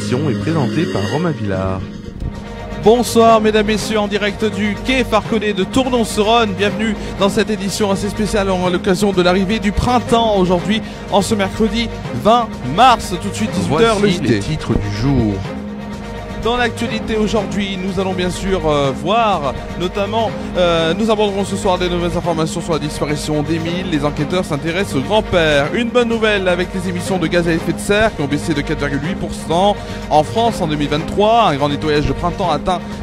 émission est présentée par Romain Villard. Bonsoir mesdames, messieurs, en direct du quai Farconnet de Tournon-sur-Rhône. Bienvenue dans cette édition assez spéciale à l'occasion de l'arrivée du printemps aujourd'hui, en ce mercredi 20 mars. Tout de suite 18h, le JT. Les titres du jour. Dans l'actualité aujourd'hui, nous allons bien sûr voir, notamment, nous aborderons ce soir des nouvelles informations sur la disparition d'Émile. Les enquêteurs s'intéressent au grand-père. Une bonne nouvelle avec les émissions de gaz à effet de serre qui ont baissé de 4,8% en France en 2023. Un grand nettoyage de printemps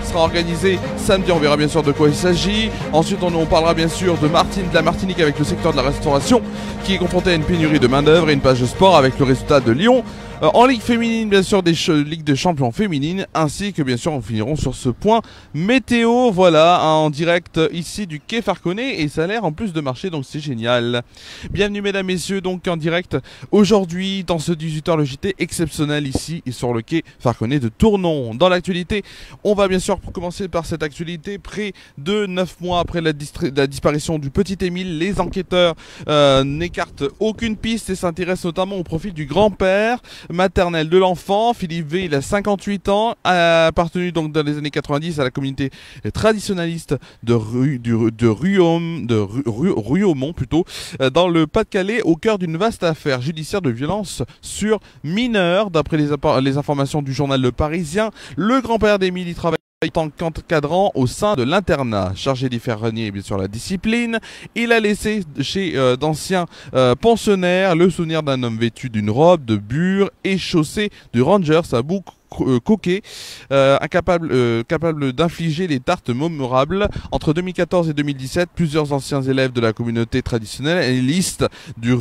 sera organisé samedi. On verra bien sûr de quoi il s'agit. Ensuite, on parlera bien sûr de la Martinique avec le secteur de la restauration qui est confronté à une pénurie de main-d'œuvre, et une page de sport avec le résultat de Lyon. En Ligue féminine, bien sûr, des Ligues de champions féminines, ainsi que bien sûr, on finiront sur ce point météo, voilà, en direct ici du quai Farconnet, et ça a l'air en plus de marcher, donc c'est génial. Bienvenue mesdames, messieurs, donc en direct aujourd'hui dans ce 18h le JT exceptionnel ici et sur le quai Farconnet de Tournon. Dans l'actualité, on va bien sûr commencer par cette actualité. Près de 9 mois après la disparition du petit Émile, les enquêteurs n'écartent aucune piste et s'intéressent notamment au profil du grand-père maternel de l'enfant. Philippe V, il a 58 ans, a appartenu donc dans les années 90 à la communauté traditionnaliste de Ruaumont plutôt, dans le Pas-de-Calais, au cœur d'une vaste affaire judiciaire de violence sur mineurs. D'après les informations du journal Le Parisien, le grand-père d'Émile y travaille en tant qu'encadrant au sein de l'internat, chargé d'y faire régner bien sûr la discipline. Il a laissé chez d'anciens pensionnaires le souvenir d'un homme vêtu d'une robe de bure et chaussé de Rangers à bouc coquet, capable d'infliger les tartes mémorables. Entre 2014 et 2017, plusieurs anciens élèves de la communauté traditionnelle et liste du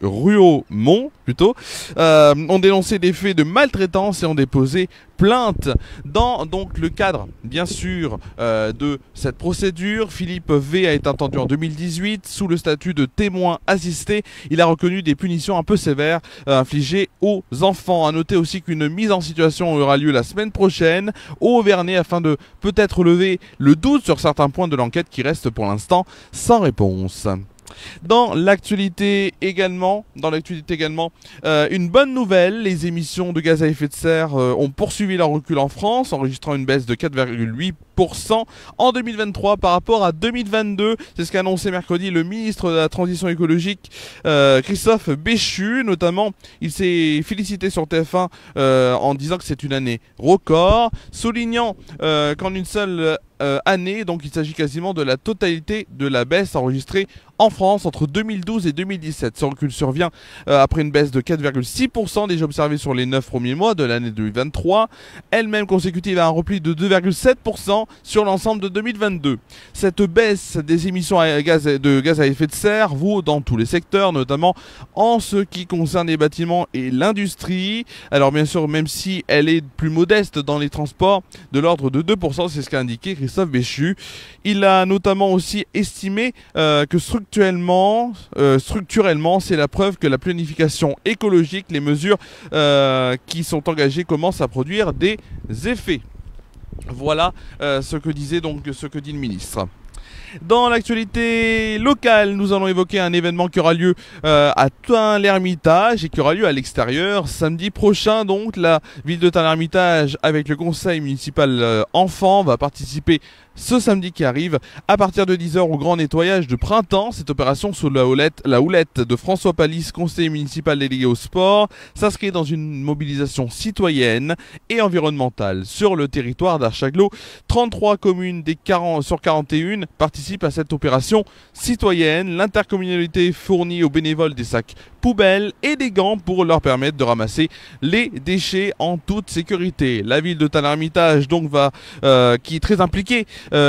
Ruaumont plutôt, ont dénoncé des faits de maltraitance et ont déposé plainte. Dans donc le cadre bien sûr de cette procédure, Philippe V a été entendu en 2018 sous le statut de témoin assisté. Il a reconnu des punitions un peu sévères infligées aux enfants. À noter aussi qu'une mise en situation aura lieu la semaine prochaine au Vernet afin de peut-être lever le doute sur certains points de l'enquête qui restent pour l'instant sans réponse. Dans l'actualité également, une bonne nouvelle, les émissions de gaz à effet de serre ont poursuivi leur recul en France, enregistrant une baisse de 4,8% en 2023 par rapport à 2022. C'est ce qu'a annoncé mercredi le ministre de la Transition écologique, Christophe Béchu. Notamment, il s'est félicité sur TF1 en disant que c'est une année record, soulignant qu'en une seule année, donc il s'agit quasiment de la totalité de la baisse enregistrée en France entre 2012 et 2017. Ce recul survient après une baisse de 4,6% déjà observée sur les 9 premiers mois de l'année 2023, elle-même consécutive à un repli de 2,7% sur l'ensemble de 2022. Cette baisse des émissions de gaz à effet de serre vaut dans tous les secteurs, notamment en ce qui concerne les bâtiments et l'industrie. Alors bien sûr, même si elle est plus modeste dans les transports, de l'ordre de 2%, c'est ce qu'a indiqué Christophe Béchu. Il a notamment aussi estimé que structurellement, c'est la preuve que la planification écologique, les mesures qui sont engagées commencent à produire des effets. Voilà ce que dit le ministre. Dans l'actualité locale, nous allons évoquer un événement qui aura lieu à Tain-l'Hermitage et qui aura lieu à l'extérieur samedi prochain. Donc la ville de Tain-l'Hermitage avec le conseil municipal enfant va participer ce samedi qui arrive à partir de 10h au grand nettoyage de printemps. Cette opération sous la houlette de François Palis, conseiller municipal délégué au sport, s'inscrit dans une mobilisation citoyenne et environnementale. Sur le territoire d'Archaglo, 33 communes sur 41 participent à cette opération citoyenne. L'intercommunalité fournit aux bénévoles des sacs poubelles et des gants pour leur permettre de ramasser les déchets en toute sécurité. La ville de Tain-l'Hermitage donc qui est très impliquée,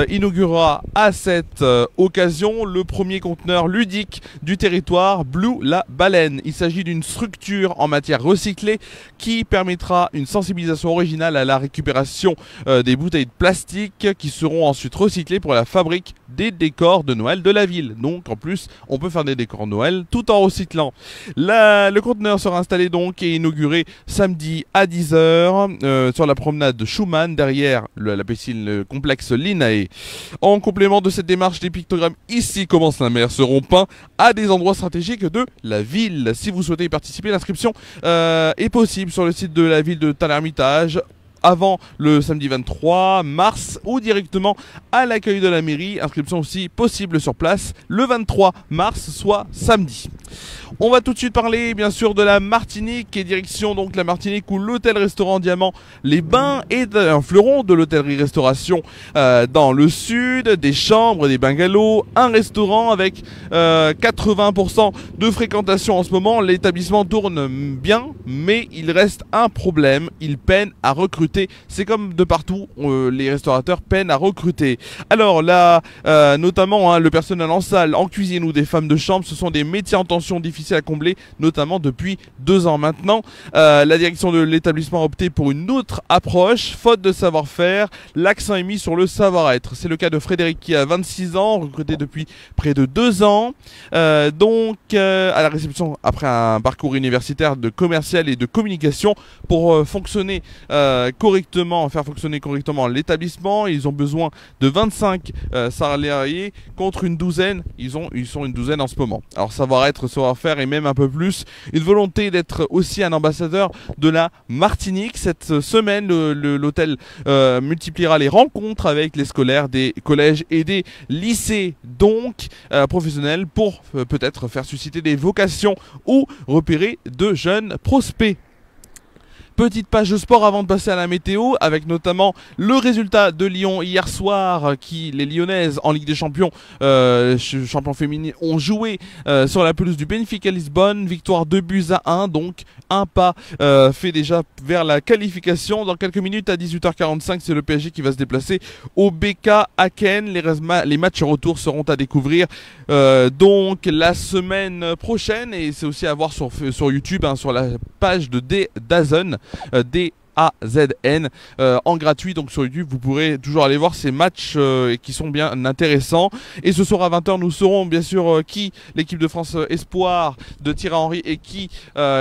inaugurera à cette occasion le premier conteneur ludique du territoire, Blue la baleine. Il s'agit d'une structure en matière recyclée qui permettra une sensibilisation originale à la récupération des bouteilles de plastique qui seront ensuite recyclées pour la fabrique des décors de Noël de la ville. Donc en plus, on peut faire des décors Noël tout en recyclant. Le conteneur sera installé donc et inauguré samedi à 10 h sur la promenade Schumann, derrière la piscine, le complexe Linae. En complément de cette démarche, les pictogrammes Ici commence la mer seront peints à des endroits stratégiques de la ville. Si vous souhaitez y participer, l'inscription est possible sur le site de la ville de Tain-l'Hermitage avant le samedi 23 mars ou directement à l'accueil de la mairie. Inscription aussi possible sur place le 23 mars, soit samedi. On va tout de suite parler bien sûr de la Martinique et direction donc la Martinique où l'hôtel-restaurant Diamant Les Bains est un fleuron de l'hôtellerie-restauration dans le sud, des chambres, des bungalows, un restaurant avec 80% de fréquentation en ce moment. L'établissement tourne bien, mais il reste un problème, il peine à recruter. C'est comme de partout, les restaurateurs peinent à recruter. Alors là, notamment le personnel en salle, en cuisine ou des femmes de chambre, ce sont des métiers en tension difficiles à combler, notamment depuis 2 ans maintenant. La direction de l'établissement a opté pour une autre approche, faute de savoir-faire, l'accent est mis sur le savoir-être. C'est le cas de Frédéric qui a 26 ans, recruté depuis près de 2 ans. À la réception, après un parcours universitaire de commercial et de communication, pour fonctionner correctement, faire fonctionner correctement l'établissement, ils ont besoin de 25 salariés contre une douzaine. Ils sont une douzaine en ce moment. Alors savoir-être, savoir-faire et même un peu plus. Une volonté d'être aussi un ambassadeur de la Martinique. Cette semaine, l'hôtel multipliera les rencontres avec les scolaires des collèges et des lycées, donc professionnels, pour peut-être faire susciter des vocations ou repérer de jeunes prospects. Petite page de sport avant de passer à la météo, avec notamment le résultat de Lyon hier soir, les Lyonnaises en Ligue des Champions, champions féminines, ont joué sur la pelouse du Benfica Lisbonne, victoire 2-1, donc un pas fait déjà vers la qualification. Dans quelques minutes, à 18 h 45, c'est le PSG qui va se déplacer au BK Aken. Les matchs retour seront à découvrir donc la semaine prochaine, et c'est aussi à voir sur YouTube, sur la page de DAZN. DAZN en gratuit, donc sur YouTube vous pourrez toujours aller voir ces matchs qui sont bien intéressants. Et ce soir à 20 h nous saurons bien sûr qui l'équipe de France Espoir de Thierry Henry et qui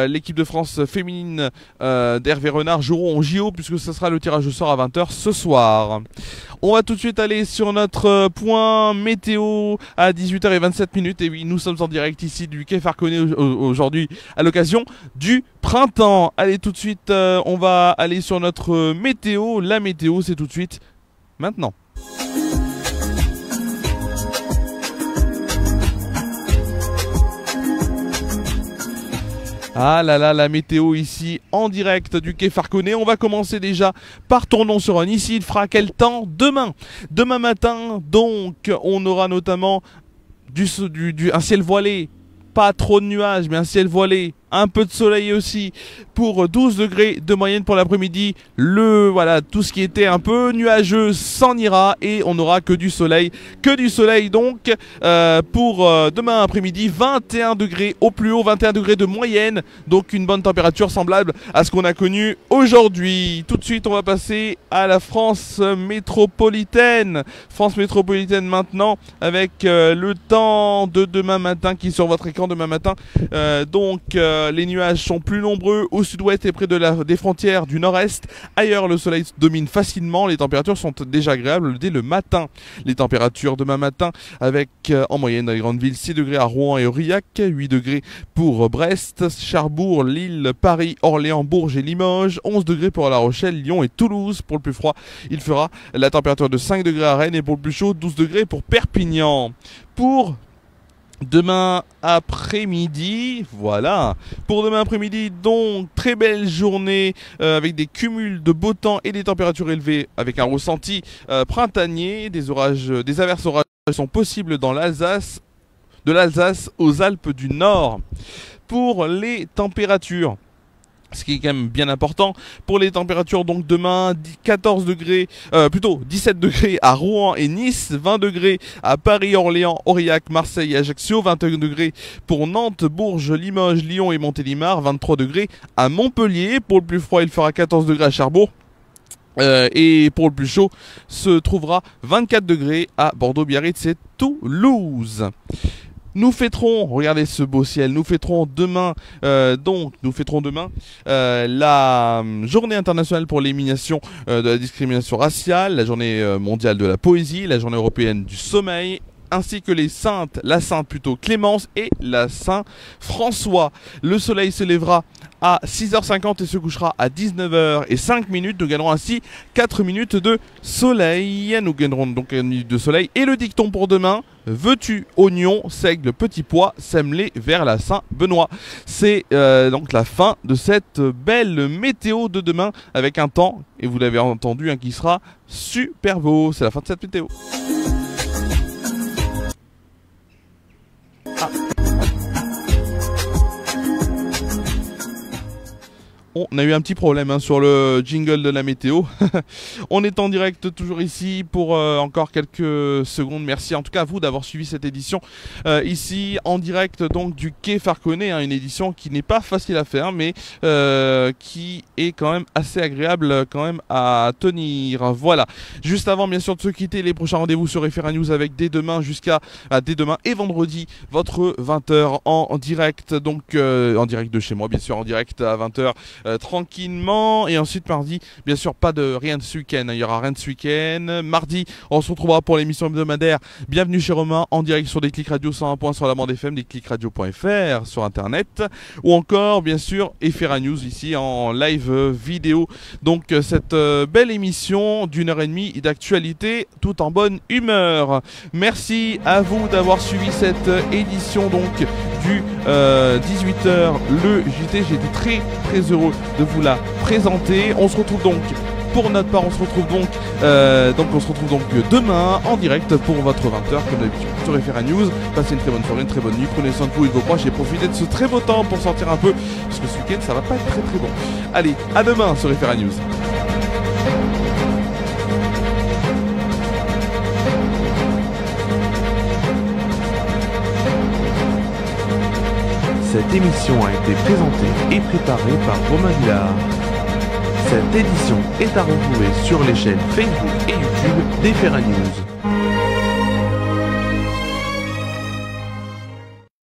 l'équipe de France féminine d'Hervé Renard joueront au JO, puisque ce sera le tirage au sort à 20 h ce soir. On va tout de suite aller sur notre point météo à 18 h 27. Et oui, nous sommes en direct ici du Quai Farconnet aujourd'hui à l'occasion du printemps. Allez, tout de suite, on va aller sur notre météo. La météo, c'est tout de suite maintenant. Ah là là, la météo ici en direct du Quai Farconnet. On va commencer déjà par Tournon-sur-Rhône. Ici, il fera quel temps demain? Demain matin, donc, on aura notamment un ciel voilé. Pas trop de nuages, mais un ciel voilé. Un peu de soleil aussi pour 12 degrés de moyenne pour l'après-midi. Voilà, tout ce qui était un peu nuageux s'en ira et on n'aura que du soleil. Donc pour demain après-midi, 21 degrés au plus haut, 21 degrés de moyenne. Donc une bonne température semblable à ce qu'on a connu aujourd'hui. Tout de suite, on va passer à la France métropolitaine. France métropolitaine maintenant avec le temps de demain matin qui est sur votre écran demain matin. Les nuages sont plus nombreux au sud-ouest et près des frontières du nord-est. Ailleurs, le soleil domine facilement. Les températures sont déjà agréables dès le matin. Les températures demain matin avec en moyenne dans les grandes villes 6 degrés à Rouen et Aurillac, 8 degrés pour Brest, Cherbourg, Lille, Paris, Orléans, Bourges et Limoges, 11 degrés pour La Rochelle, Lyon et Toulouse. Pour le plus froid, il fera la température de 5 degrés à Rennes et pour le plus chaud, 12 degrés pour Perpignan. Pour demain après-midi, voilà. Pour demain après-midi, donc, très belle journée avec des cumuls de beau temps et des températures élevées avec un ressenti printanier. Des averses orageuses sont possibles dans l'Alsace, de l'Alsace aux Alpes du Nord. Pour les températures, ce qui est quand même bien important, pour les températures, donc demain 17 degrés à Rouen et Nice, 20 degrés à Paris, Orléans, Aurillac, Marseille et Ajaccio, 21 degrés pour Nantes, Bourges, Limoges, Lyon et Montélimar, 23 degrés à Montpellier. Pour le plus froid, il fera 14 degrés à Cherbourg, Et pour le plus chaud, se trouvera 24 degrés à Bordeaux-Biarritz et Toulouse. Nous fêterons, regardez ce beau ciel, nous fêterons demain, la journée internationale pour l'élimination de la discrimination raciale, la journée mondiale de la poésie, la journée européenne du sommeil, ainsi que les saintes, la sainte plutôt Clémence et la saint François. Le soleil se lèvera à 6h50 et se couchera à 19h05. Nous gagnerons ainsi 4 minutes de soleil. Nous gagnerons donc 1 minute de soleil. Et le dicton pour demain: veux-tu oignon, seigle, petit pois, sème-les vers la Saint-Benoît. C'est donc la fin de cette belle météo de demain, avec un temps, et vous l'avez entendu, qui sera super beau. C'est la fin de cette météo. On a eu un petit problème sur le jingle de la météo. On est en direct toujours ici pour encore quelques secondes. Merci en tout cas à vous d'avoir suivi cette édition ici en direct donc du quai Farconnet, une édition qui n'est pas facile à faire mais qui est quand même assez agréable quand même à tenir. Voilà. Juste avant bien sûr de se quitter, les prochains rendez-vous sur FR News avec dès demain dès demain et vendredi votre 20h en direct, donc en direct de chez moi bien sûr, en direct à 20h. Tranquillement, et ensuite mardi bien sûr rien de ce week-end, il y aura rien de ce week-end. Mardi on se retrouvera pour l'émission hebdomadaire Bienvenue chez Romain en direct sur Déclic Radio 101.1 sur la bande FM, déclicradio.fr sur internet, ou encore bien sûr FR News ici en live vidéo. Donc cette belle émission d'1h30 d'actualité tout en bonne humeur. Merci à vous d'avoir suivi cette édition donc du 18h le JT. J'ai été très très heureux de vous la présenter. On se retrouve donc pour notre part, on se retrouve donc demain en direct pour votre 20h comme d'habitude sur FR News. Passez une très bonne soirée, une très bonne nuit, prenez soin de vous et de vos proches et profitez de ce très beau temps pour sortir un peu parce que ce week-end ça va pas être très très bon. Allez, à demain sur FR News. Cette émission a été présentée et préparée par Romain Villard. Cette édition est à retrouver sur les chaînes Facebook et YouTube d'FR News.